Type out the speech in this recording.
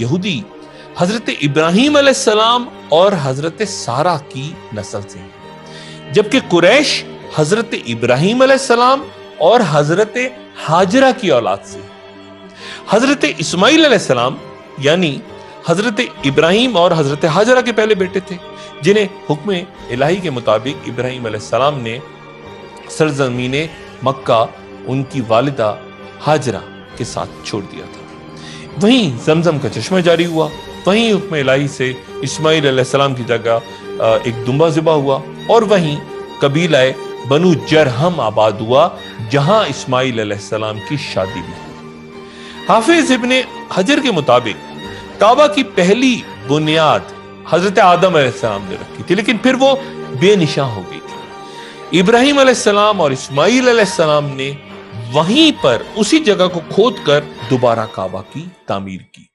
यहूदी हजरत इब्राहिम अलैहिस्सलाम और हजरत सारा की नस्ल से हैं, जबकि कुरैश हजरत इब्राहिम अलैहिस्सलाम और हजरत हाजरा की औलाद से। हजरत इस्माइल अलैहिस्सलाम यानी हजरत इब्राहिम और हजरत हाजरा के पहले बेटे थे, जिन्हें हुक्म इलाही के मुताबिक इब्राहिम अलैहिस्सलाम ने सरजमीन मक्का उनकी वालिदा हाजरा के साथ छोड़ दिया था। वहीं जमजम का चश्मा जारी हुआ, वहीं हुक्म इलाही से इस्माइल अलैहिस्सलाम की जगह एक दुम्बा ज़िबा हुआ, और वहीं कबीला बनु जरहम आबाद हुआ, जहां इस्माइल अलैहिस्सलाम की शादी भी हुई। हाफिज इब्ने हजर के मुताबिक काबा की पहली बुनियाद हजरत आदम अलैहिस्सलाम ने रखी थी, लेकिन फिर वो बेनिशां हो गई थी। इब्राहिम अलैहिस्सलाम और इस्माइल अलैहिस्सलाम ने वहीं पर उसी जगह को खोदकर दोबारा काबा की तामीर की।